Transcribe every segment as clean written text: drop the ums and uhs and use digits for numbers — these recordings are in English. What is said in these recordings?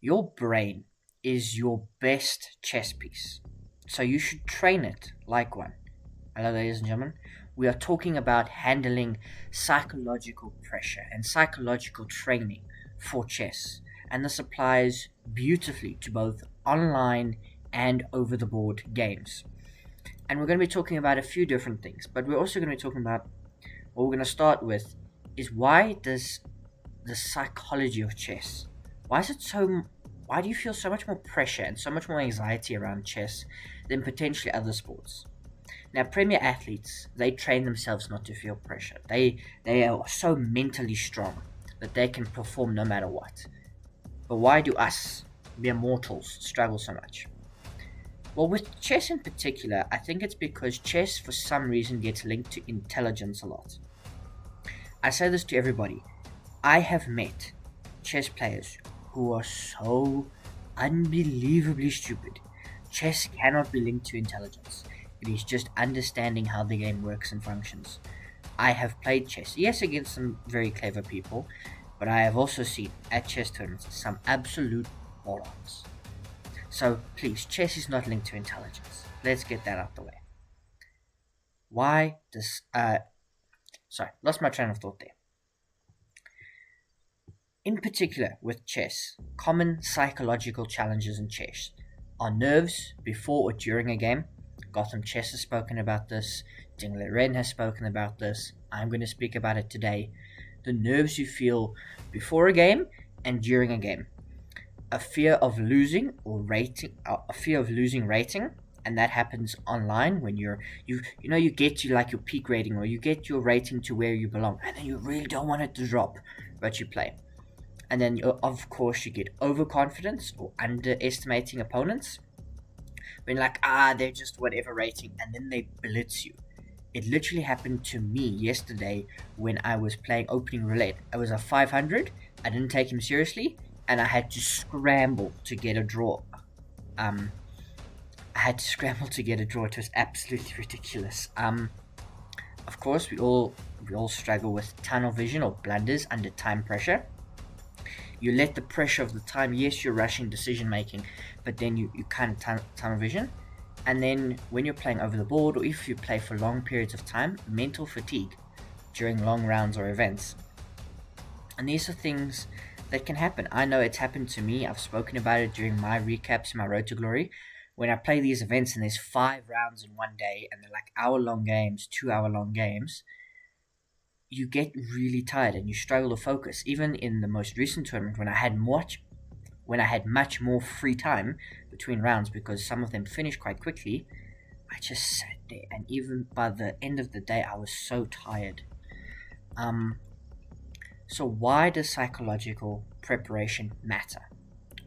Your brain is your best chess piece, so you should train it like one. Hello, ladies and gentlemen. We are talking about handling psychological pressure and psychological training for chess, and this applies beautifully to both online and over the board games. And we're going to be talking about a few different things, but we're also going to be talking about what we're going to start with is why does the psychology of chess. Why is it so? Why do you feel so much more pressure and so much more anxiety around chess than potentially other sports? Now, premier athletes they train themselves not to feel pressure. They are so mentally strong that they can perform no matter what. But why do us, mere mortals, struggle so much? Well, with chess in particular, I think it's because chess for some reason gets linked to intelligence a lot. I say this to everybody. I have met chess players who are so unbelievably stupid. Chess cannot be linked to intelligence. It is just understanding how the game works and functions. I have played chess, yes, against some very clever people, but I have also seen at chess tournaments some absolute morons. So please, chess is not linked to intelligence. Let's get that out the way. Why does sorry, lost my train of thought there. In particular, with chess, common psychological challenges in chess are nerves before or during a game. Gotham Chess has spoken about this, Dingle Ren has spoken about this, I'm going to speak about it today. The nerves you feel before a game and during a game. A fear of losing or rating, a fear of losing rating, and that happens online when you get to like your peak rating or you get your rating to where you belong, and then you really don't want it to drop, but you play. And then, of course, you get overconfidence or underestimating opponents. When like, they're just whatever rating, and then they blitz you. It literally happened to me yesterday when I was playing opening roulette. I was a 500, I didn't take him seriously, and I had to scramble to get a draw. I had to scramble to get a draw. It was absolutely ridiculous. Of course, we all struggle with tunnel vision or blunders under time pressure. You let the pressure of the time, yes, you're rushing decision making, but then you kind of tunnel vision. And then when you're playing over the board, or if you play for long periods of time, mental fatigue during long rounds or events. And these are things that can happen. I know it's happened to me. I've spoken about it during my recaps in my Road to Glory. When I play these events and there's 5 rounds in one day, and they're like hour-long games, 2-hour-long games, you get really tired and you struggle to focus. Even in the most recent tournament, when I had much more free time between rounds because some of them finished quite quickly, I just sat there, and even by the end of the day, I was so tired. So why does psychological preparation matter?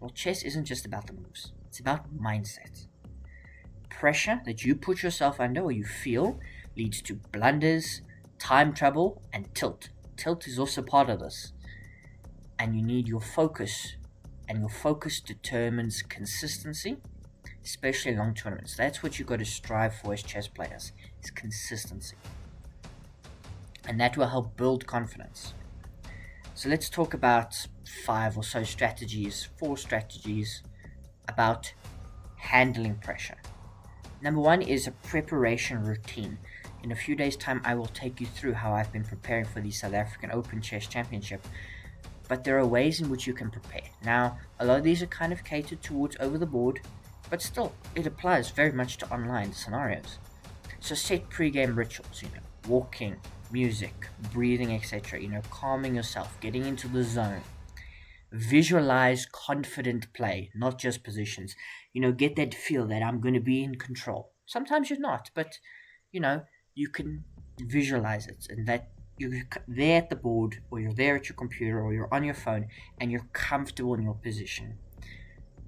Well, chess isn't just about the moves; it's about mindset. Pressure that you put yourself under or you feel leads to blunders, time trouble, and tilt. Tilt is also part of this. And you need your focus, and your focus determines consistency, especially in long tournaments. That's what you got to strive for as chess players, is consistency. And that will help build confidence. So let's talk about 4 strategies about handling pressure. Number 1 is a preparation routine. In a few days' time, I will take you through how I've been preparing for the South African Open Chess Championship. But there are ways in which you can prepare. Now, a lot of these are kind of catered towards over the board, but still, it applies very much to online scenarios. So set pre-game rituals, walking, music, breathing, etc., calming yourself, getting into the zone. Visualize confident play, not just positions. Get that feel that I'm going to be in control. Sometimes you're not, but, you can visualize it, and that you're there at the board, or you're there at your computer, or you're on your phone, and you're comfortable in your position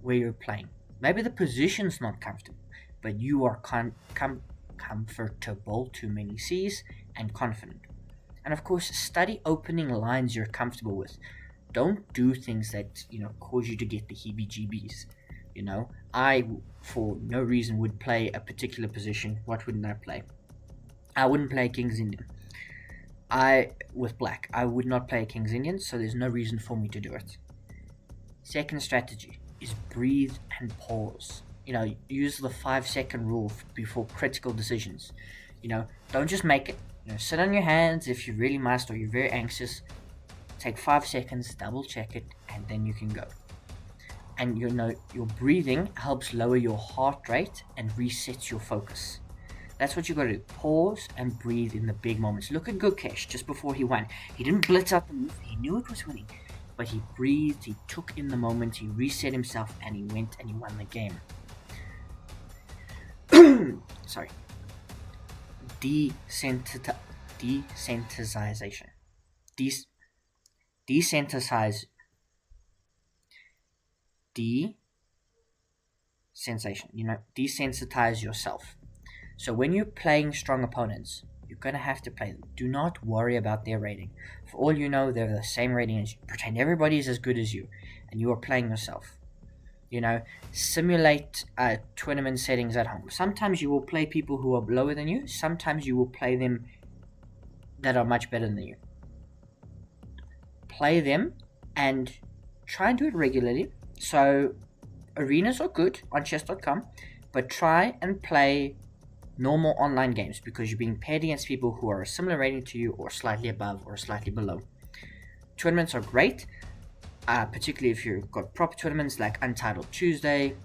where you're playing. Maybe the position's not comfortable, but you are comfortable, too many C's, and confident. And of course, study opening lines you're comfortable with. Don't do things that, cause you to get the heebie-jeebies. I, for no reason, would play a particular position. What wouldn't I play? I wouldn't play King's Indian. With black, I would not play King's Indian, so there's no reason for me to do it. Second strategy is breathe and pause. Use the 5-second rule before critical decisions. Don't just make it. Sit on your hands if you really must or you're very anxious. Take 5 seconds, double check it, and then you can go. And your breathing helps lower your heart rate and resets your focus. That's what you got to do. Pause and breathe in the big moments. Look at Gukesh just before he won. He didn't blitz out the move. He knew it was winning. But he breathed, he took in the moment, he reset himself, and he went and he won the game. Sorry. Desensitization. Desensitize. Desensitize yourself. So when you're playing strong opponents, you're going to have to play them. Do not worry about their rating. For all you know, they're the same rating as you. Pretend everybody is as good as you, and you are playing yourself. Simulate tournament settings at home. Sometimes you will play people who are lower than you. Sometimes you will play them that are much better than you. Play them and try and do it regularly. So arenas are good on chess.com, but try and play normal online games because you're being paired against people who are a similar rating to you or slightly above or slightly below. Tournaments are great, particularly if you've got proper tournaments like Untitled Tuesday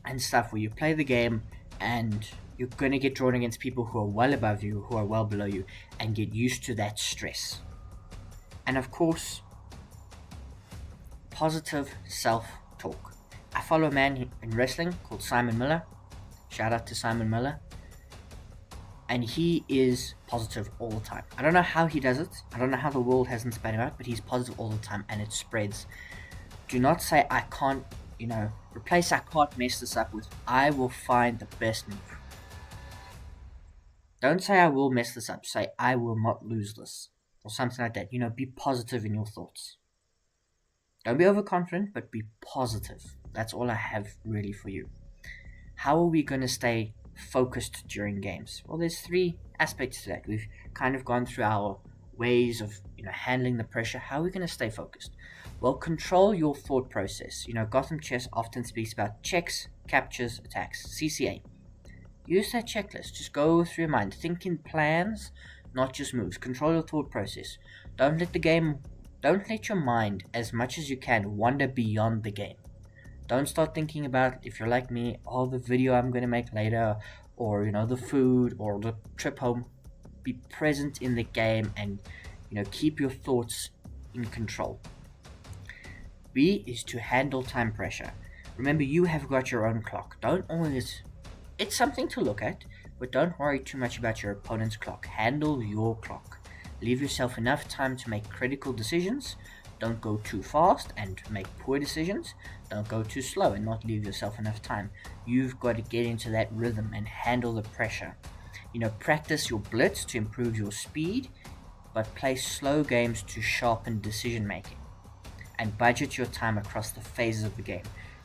and stuff where you play the game and you're going to get drawn against people who are well above you, who are well below you, and get used to that stress. And of course, positive self-talk. I follow a man in wrestling called Simon Miller. Shout out to Simon Miller. And he is positive all the time. I don't know how he does it. I don't know how the world hasn't spat him out, but he's positive all the time and it spreads. Do not say I can't, replace I can't mess this up with I will find the best move. Don't say I will mess this up. Say I will not lose this. Or something like that. Be positive in your thoughts. Don't be overconfident, but be positive. That's all I have really for you. How are we going to stay focused during games? Well, there's 3 aspects to that. We've kind of gone through our ways of handling the pressure. How are we going to stay focused? Well, control your thought process. Gotham Chess often speaks about checks, captures, attacks, CCA. Use that checklist. Just go through your mind. Think in plans, not just moves. Control your thought process. Don't let your mind, as much as you can, wander beyond the game. Don't start thinking about, if you're like me, the video I'm going to make later, or, the food, or the trip home. Be present in the game and, keep your thoughts in control. B is to handle time pressure. Remember, you have got your own clock. It's something to look at, but don't worry too much about your opponent's clock. Handle your clock. Leave yourself enough time to make critical decisions. Don't go too fast and make poor decisions. Don't go too slow and not leave yourself enough time. You've got to get into that rhythm and handle the pressure. Practice your blitz to improve your speed, but play slow games to sharpen decision making. And budget your time across the phases of the game.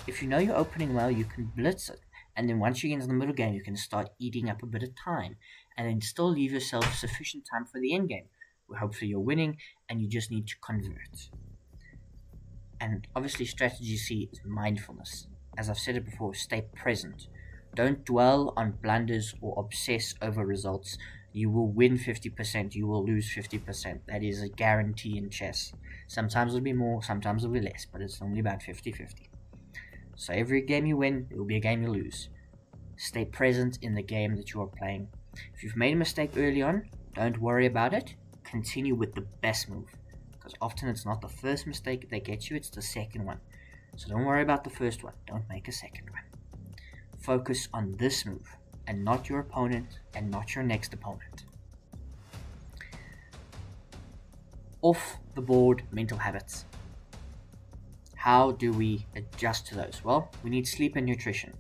If you know you're opening well, you can blitz it. And then once you get into the middle game, you can start eating up a bit of time. And then still leave yourself sufficient time for the end game, where hopefully you're winning and you just need to convert. And obviously strategy C is mindfulness. As I've said it before, stay present. Don't dwell on blunders or obsess over results. You will win 50%, you will lose 50%. That is a guarantee in chess. Sometimes it'll be more, sometimes it'll be less, but it's normally about 50-50. So every game you win, it will be a game you lose. Stay present in the game that you are playing. If you've made a mistake early on, don't worry about it. Continue with the best move. Because often it's not the first mistake that gets you, it's the second one. So don't worry about the first one. Don't make a second one. Focus on this move, and not your opponent, and not your next opponent. Off the board mental habits. How do we adjust to those? Well, we need sleep and nutrition.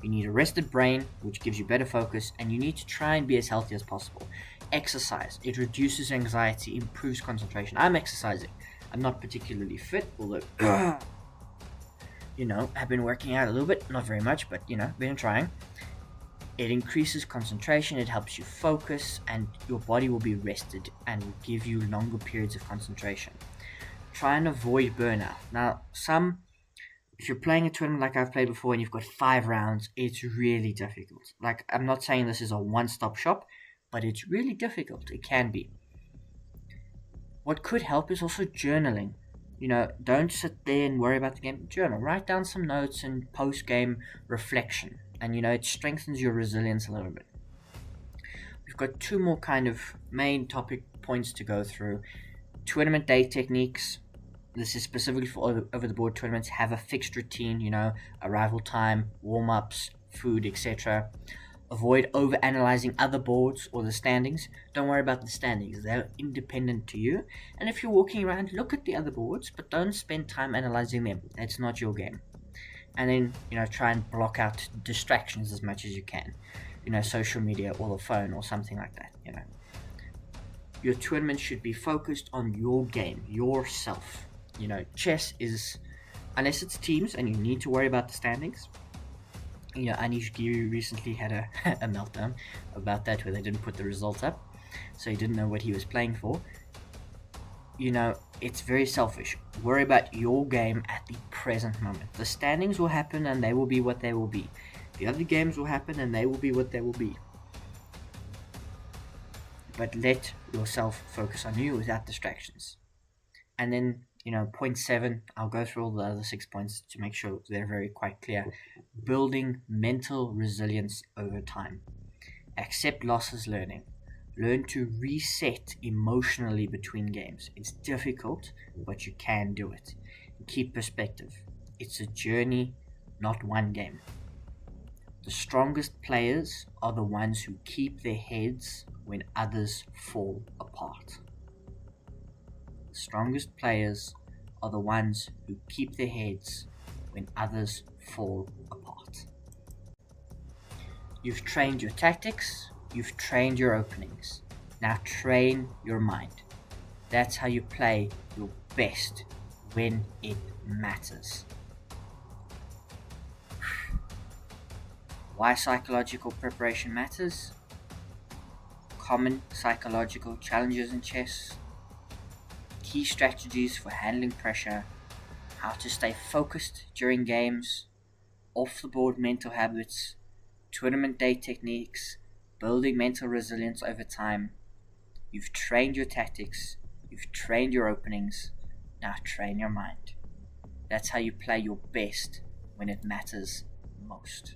You need a rested brain, which gives you better focus, and you need to try and be as healthy as possible. Exercise. It reduces anxiety, improves concentration. I'm exercising. I'm not particularly fit, although, I've been working out a little bit. Not very much, but, been trying. It increases concentration, it helps you focus, and your body will be rested and will give you longer periods of concentration. Try and avoid burnout. Now, some If you're playing a tournament like I've played before and you've got 5 rounds, it's really difficult. Like, I'm not saying this is a one-stop shop, but it's really difficult. It can be. What could help is also journaling. Don't sit there and worry about the game. Journal. Write down some notes and post-game reflection. And, it strengthens your resilience a little bit. We've got two more kind of main topic points to go through. Tournament day techniques. This is specifically for over the board tournaments. Have a fixed routine, arrival time, warm ups, food, etc. Avoid over analyzing other boards or the standings. Don't worry about the standings, they're independent to you. And if you're walking around, look at the other boards, but don't spend time analyzing them. That's not your game. And then, try and block out distractions as much as you can. Social media or the phone or something like that. Your tournament should be focused on your game, yourself. Chess is, unless it's teams and you need to worry about the standings. Anish Giri recently had a, a meltdown about that where they didn't put the results up, so he didn't know what he was playing for. It's very selfish. Worry about your game at the present moment. The standings will happen and they will be what they will be. The other games will happen and they will be what they will be. But let yourself focus on you without distractions. And then, point 7, I'll go through all the other 6 points to make sure they're very quite clear. Building mental resilience over time. Accept loss as learning. Learn to reset emotionally between games. It's difficult, but you can do it. Keep perspective. It's a journey, not one game. The strongest players are the ones who keep their heads when others fall apart. The strongest players are the ones who keep their heads when others fall apart. You've trained your tactics, you've trained your openings. Now train your mind. That's how you play your best when it matters. Why psychological preparation matters? Common psychological challenges in chess, key strategies for handling pressure, how to stay focused during games, off-the-board mental habits, tournament day techniques, building mental resilience over time. You've trained your tactics, you've trained your openings, now train your mind. That's how you play your best when it matters most.